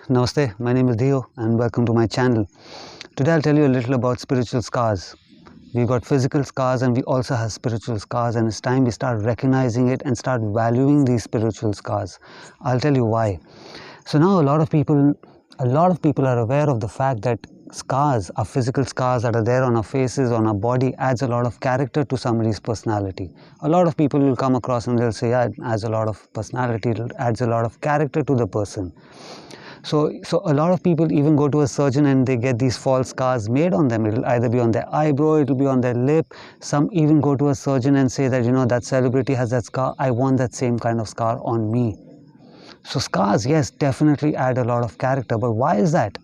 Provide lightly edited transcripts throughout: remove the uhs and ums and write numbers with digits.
Namaste, my name is Dhieyo and welcome to my channel. Today I'll tell you a little about spiritual scars. We've got physical scars and we also have spiritual scars, and it's time we start recognizing it and start valuing these spiritual scars. I'll tell you why. So now a lot of people are aware of the fact that scars, our physical scars that are there on our faces, on our body, adds a lot of character to somebody's personality. A lot of people will come across and they'll say, yeah, it adds a lot of personality, it adds a lot of character to the person. So a lot of people even go to a surgeon and they get these false scars made on them. It'll either be on their eyebrow, it'll be on their lip. Some even go to a surgeon and say that, that celebrity has that scar, I want that same kind of scar on me. So scars, yes, definitely add a lot of character. But why is that?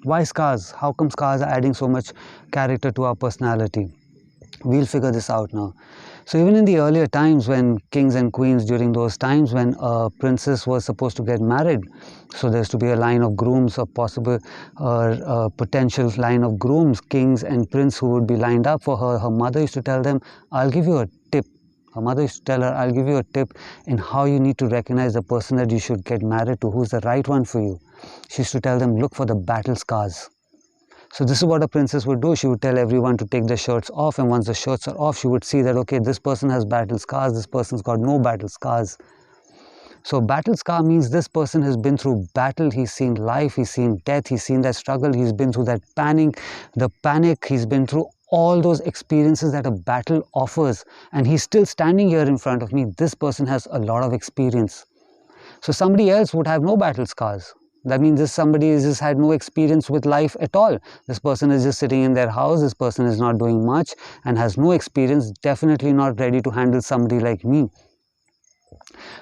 Why scars? How come scars are adding so much character to our personality? We'll figure this out now. So even in the earlier times, when kings and queens, during those times when a princess was supposed to get married, so there's to be a line of grooms, a possible potential line of grooms, kings and prince who would be lined up for her. Her mother used to tell them, I'll give you a tip. Her mother used to tell her, I'll give you a tip in how you need to recognize the person that you should get married to, who's the right one for you. She used to tell them, look for the battle scars. So this is what a princess would do. She would tell everyone to take their shirts off, and once the shirts are off, she would see that, okay, this person has battle scars, this person's got no battle scars. So battle scar means this person has been through battle, he's seen life, he's seen death, he's seen that struggle, he's been through that panic, he's been through all those experiences that a battle offers, and he's still standing here in front of me. This person has a lot of experience. So somebody else would have no battle scars. That means this somebody has just had no experience with life at all. This person is just sitting in their house, this person is not doing much and has no experience, definitely not ready to handle somebody like me.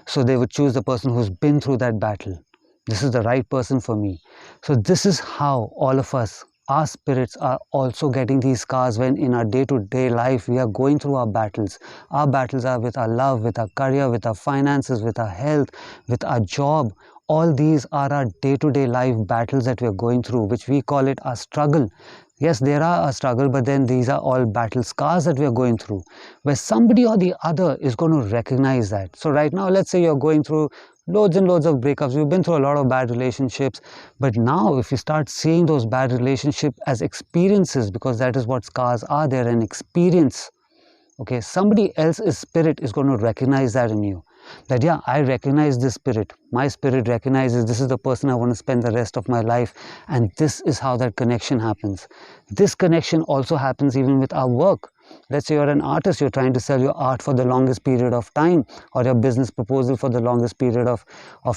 So they would choose the person who's been through that battle. This is the right person for me. So this is how all of us, our spirits, are also getting these scars when in our day-to-day life we are going through our battles. Our battles are with our love, with our career, with our finances, with our health, with our job. All these are our day-to-day life battles that we are going through, which we call it our struggle. Yes, there are a struggle, but then these are all battle scars that we are going through, where somebody or the other is going to recognize that. So right now, let's say you're going through loads and loads of breakups. You've been through a lot of bad relationships. But now if you start seeing those bad relationships as experiences, because that is what scars are, they're an experience. Okay, somebody else's spirit is going to recognize that in you. That, yeah, I recognize this spirit. My spirit recognizes this is the person I want to spend the rest of my life. And this is how that connection happens. This connection also happens even with our work. Let's say you're an artist, you're trying to sell your art for the longest period of time, or your business proposal for the longest period of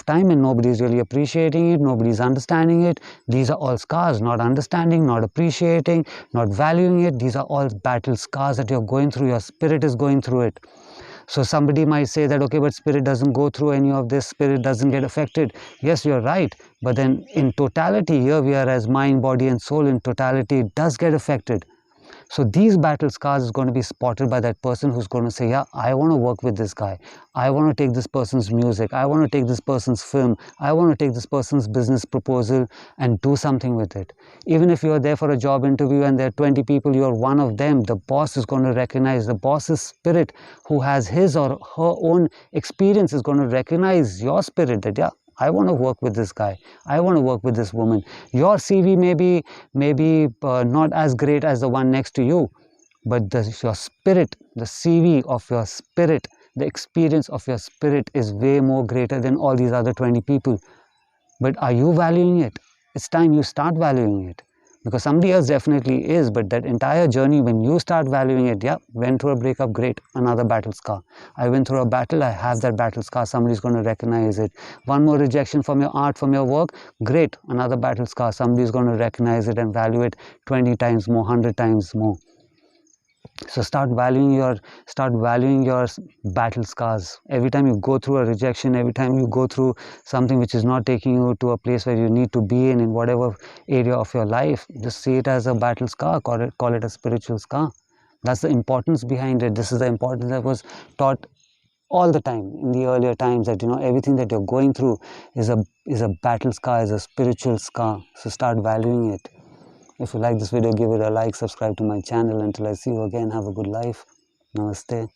time, and nobody's really appreciating it, nobody's understanding it. These are all scars, not understanding, not appreciating, not valuing it. These are all battle scars that you're going through. Your spirit is going through it. So somebody might say that, okay, but spirit doesn't go through any of this, spirit doesn't get affected. Yes, you're right. But then in totality, here we are as mind, body and soul. In totality, it does get affected. So these battle scars is going to be spotted by that person who's going to say, yeah, I want to work with this guy. I want to take this person's music. I want to take this person's film. I want to take this person's business proposal and do something with it. Even if you're there for a job interview and there are 20 people, you're one of them. The boss is going to recognize, the boss's spirit who has his or her own experience is going to recognize your spirit that, yeah, I want to work with this guy. I want to work with this woman. Your CV may be not as great as the one next to you, but your spirit, the CV of your spirit, the experience of your spirit is way more greater than all these other 20 people. But are you valuing it? It's time you start valuing it. Because somebody else definitely is, but that entire journey, when you start valuing it, yeah, went through a breakup, great, another battle scar. I went through a battle, I have that battle scar, somebody's going to recognize it. One more rejection from your art, from your work, great, another battle scar, somebody's going to recognize it and value it 20 times more, 100 times more. So start valuing your battle scars. Every time you go through a rejection, every time you go through something which is not taking you to a place where you need to be in whatever area of your life, just see it as a battle scar, call it a spiritual scar. That's the importance behind it. This is the importance that was taught all the time in the earlier times, that everything that you're going through is a battle scar, is a spiritual scar. So start valuing it. If you like this video, give it a like, subscribe to my channel. Until I see you again, have a good life. Namaste.